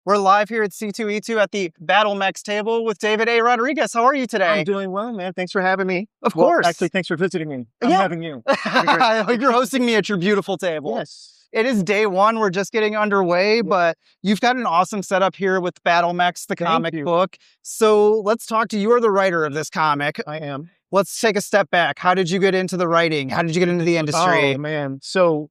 We're live here at C2E2 at the BattleMex table with David A. Rodriguez. How are you today? I'm doing well, man. Thanks for having me. Of course. Actually, thanks for visiting me. I'm having you. You're hosting me at your beautiful table. Yes. It is day one. We're just getting underway, but you've got an awesome setup here with BattleMex, the comic book. So let's talk to you. You're the writer of this comic. I am. Let's take a step back. How did you get into the writing? How did you get into the industry? Oh, man. So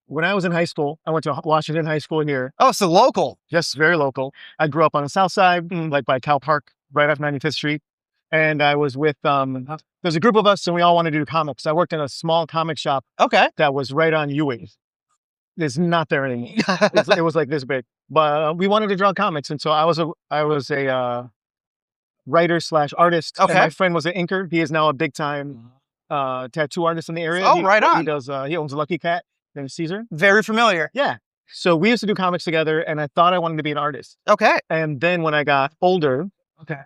when I was in high school, I went to Washington High School here. Oh, so local. Yes, very local. I grew up on the south side, like by Cal Park, right off 95th Street. And I was with, there's a group of us and we all wanted to do comics. I worked in a small comic shop that was right on Ewing. It's not there anymore. It was like this big. But we wanted to draw comics. And so I was a writer / artist. And my friend was an inker. He is now a big time tattoo artist in the area. Oh, right on. He owns a Lucky Cat named Caesar. Very familiar. Yeah. So we used to do comics together and I thought I wanted to be an artist. Okay. And then when I got older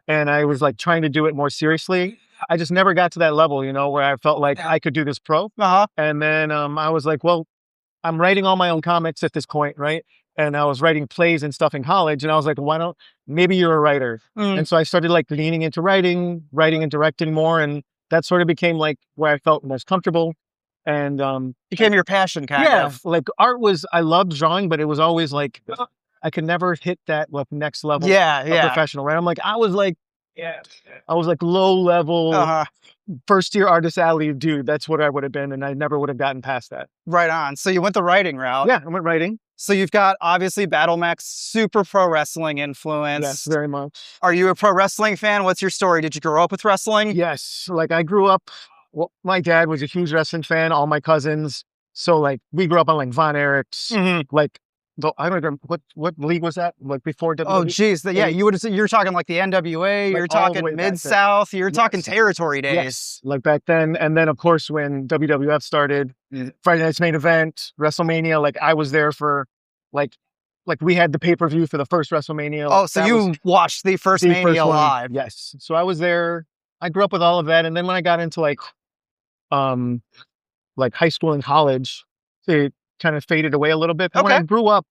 and I was like trying to do it more seriously, I just never got to that level, you know, where I felt like I could do this pro. And then I was like, well, I'm writing all my own comics at this point, right? And I was writing plays and stuff in college. And I was like, maybe you're a writer. And so I started like leaning into writing and directing more. And that sort of became like where I felt most comfortable. And became your passion kind of. Like art I loved drawing, but it was always like, I could never hit that like next level of professional, right? I was like low level, first year artist alley dude. That's what I would have been. And I never would have gotten past that. Right on. So you went the writing route. Yeah, I went writing. So you've got obviously BattleMex, super pro wrestling influence. Yes, very much. Are you a pro wrestling fan? What's your story? Did you grow up with wrestling? Yes. Like I grew up, my dad was a huge wrestling fan, all my cousins. So like we grew up on like Von Erichs, like I don't remember what league was that? Like before WWE? Oh geez, you're talking like the NWA, you're talking Mid-South, you're talking territory days. Yes, like back then. And then of course when WWF started, Friday Night's Main Event, WrestleMania, like I was there for like we had the pay-per-view for the first WrestleMania. Oh, so you watched the first Mania live. Yes. So I was there. I grew up with all of that. And then when I got into like high school and college, it kind of faded away a little bit. But when I grew up,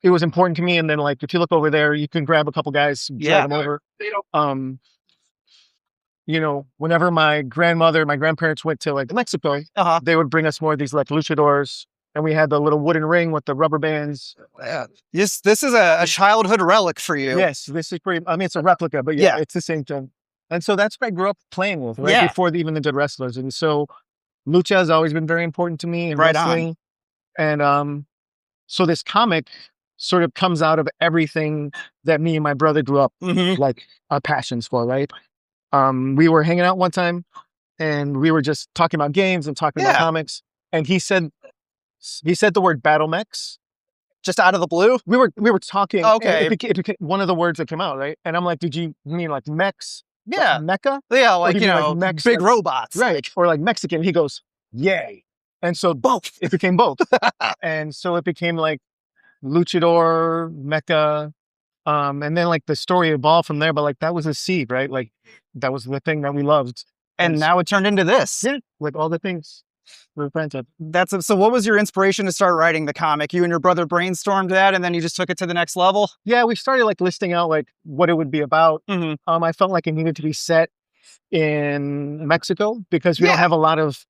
it was important to me. And then like, if you look over there, you can grab a couple guys, drag them over. You know, whenever my grandparents went to like Mexico, they would bring us more of these like luchadors. And we had the little wooden ring with the rubber bands. Yes, this is a childhood relic for you. Yes, this is pretty, I mean, it's a replica, but yeah, it's the same thing. And so that's what I grew up playing with, right? Before even the good wrestlers. And so lucha has always been very important to me in wrestling. And so this comic sort of comes out of everything that me and my brother grew up like our passions for, right? We were hanging out one time and we were just talking about games and talking about comics. And he said the word BattleMex. Just out of the blue? We were talking. Okay. It became one of the words that came out, right? And I'm like, did you mean like mechs? Yeah. Like Mecha? Yeah, like, you know, like big robots. Right. Or like Mexican. He goes, yay. And so both. It became both. And so it became like luchador, mecha. And then like the story evolved from there. But like that was a seed, right? Like that was the thing that we loved. And now it turned into this. Yeah. Like all the things. So what was your inspiration to start writing the comic? You and your brother brainstormed that and then you just took it to the next level? Yeah, we started like listing out like what it would be about. I felt like it needed to be set in Mexico because we don't have a lot of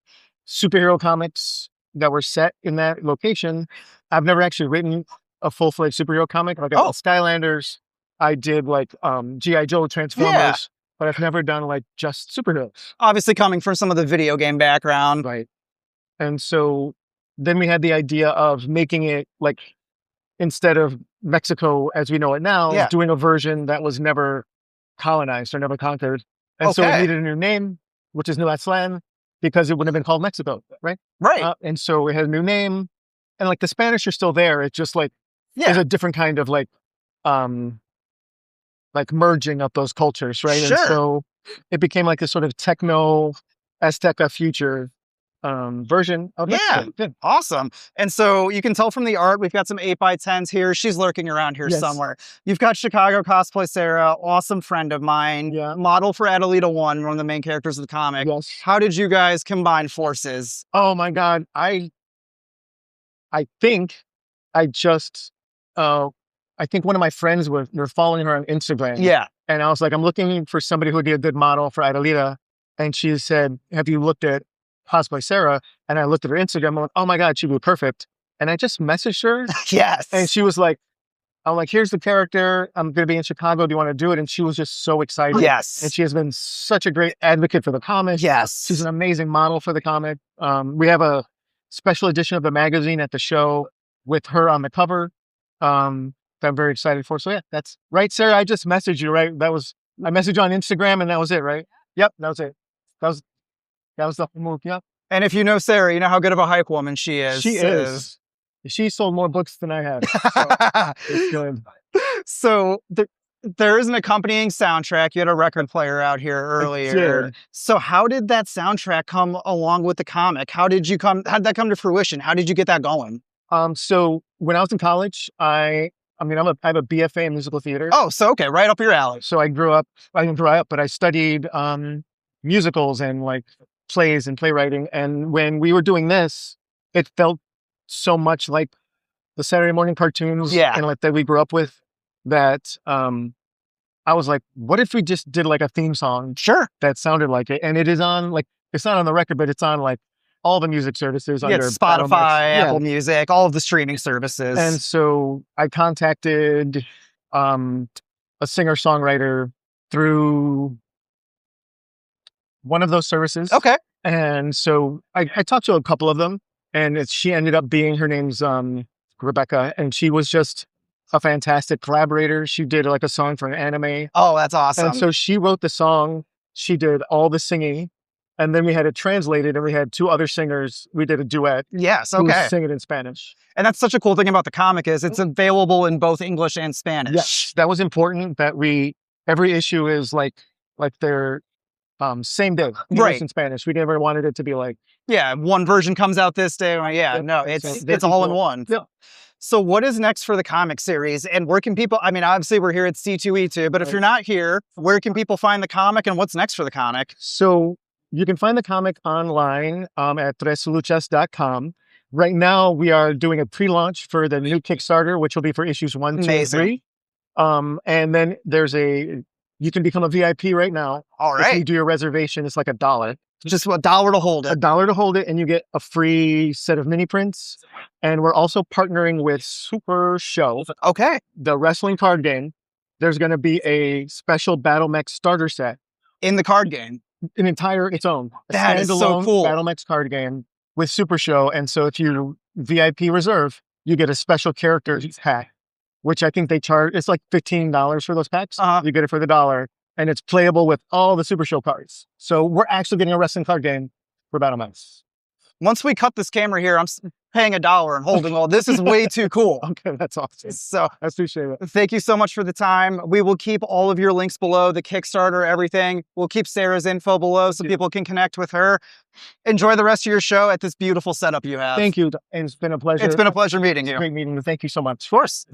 superhero comics that were set in that location. I've never actually written a full-fledged superhero comic. Like I did Skylanders. I did like G.I. Joe, Transformers, but I've never done like just superheroes. Obviously coming from some of the video game background. Right. And so then we had the idea of making it like, instead of Mexico as we know it now, doing a version that was never colonized or never conquered. And so it needed a new name, which is New Aztlan, because it wouldn't have been called Mexico, right? Right. And so it had a new name. And like the Spanish are still there. It's just like, there's a different kind of like merging of those cultures, right? Sure. And so it became like a sort of techno Azteca future version of Mexico. Yeah, awesome. And so you can tell from the art, we've got some 8x10s here. She's lurking around here somewhere. You've got ChicagoCosplaySarah, awesome friend of mine, model for Adelita 1, one of the main characters of the comic. Yes. How did you guys combine forces? Oh my God. I think I just I think one of my friends were following her on Instagram. Yeah. And I was like, I'm looking for somebody who would be a good model for Adelita. And she said, have you looked at CosplaySarah? And I looked at her Instagram. I'm like, oh my God, she would be perfect. And I just messaged her. Yes. And she was like, I'm like, here's the character. I'm going to be in Chicago. Do you want to do it? And she was just so excited. Yes. And she has been such a great advocate for the comic. Yes. She's an amazing model for the comic. We have a special edition of the magazine at the show with her on the cover. That I'm very excited for. So yeah, that's right, Sarah. I just messaged you, right? I messaged you on Instagram and that was it, right? Yep, that was it. That was the whole move. Yep. And if you know Sarah, you know how good of a hype woman she is. She is. She sold more books than I have. So it's good. So there is an accompanying soundtrack. You had a record player out here earlier. So how did that soundtrack come along with the comic? How did that come to fruition? How did you get that going? So when I was in college, I have a BFA in musical theater. Oh, so okay, right up your alley. So I didn't grow up, but I studied musicals and like plays and playwriting. And when we were doing this, it felt so much like the Saturday morning cartoons and like that we grew up with, that I was like, what if we just did like a theme song that sounded like it? And it is on, like, it's not on the record, but it's on like all the music services under Spotify, Apple Music, all of the streaming services. And so I contacted a singer-songwriter through one of those services. Okay. And so I talked to a couple of them, and she ended up being, her name's Rebecca, and she was just a fantastic collaborator. She did like a song for an anime. Oh, that's awesome. And so she wrote the song, she did all the singing, and then we had it translated, and we had two other singers. We did a duet. Yes, okay. Who sing it in Spanish. And that's such a cool thing about the comic is it's available in both English and Spanish. Yes, that was important, that every issue is like their same day, English and Spanish. We never wanted it to be like, one version comes out this day. No, it's all in one. Yeah. So what is next for the comic series, and where can people, obviously we're here at C2E2, but if you're not here, where can people find the comic and what's next for the comic? So you can find the comic online at tresluchas.com. Right now we are doing a pre-launch for the new Kickstarter, which will be for issues 1, 2, and 3. And then you can become a VIP right now. All right. If you do your reservation, it's like $1. Just $1 to hold it. $1 to hold it, and you get a free set of mini prints. And we're also partnering with Super Show. Okay. The wrestling card game. There's going to be a special BattleMex starter set. In the card game? Its own. That is so cool. BattleMex card game with Super Show. And so if you VIP reserve, you get a special character pack, which I think they charge, it's like $15 for those packs. You get it for the $1. And it's playable with all the Super Show cards. So we're actually getting a wrestling card game for BattleMex. Once we cut this camera here, I'm paying $1 and holding all. This is way too cool. Okay, that's awesome. So I appreciate it. Thank you so much for the time. We will keep all of your links below, the Kickstarter, everything. We'll keep Sarah's info below so people can connect with her. Enjoy the rest of your show at this beautiful setup you have. Thank you. And it's been a pleasure. It's been a pleasure meeting you. Great meeting you. Thank you so much. Of course.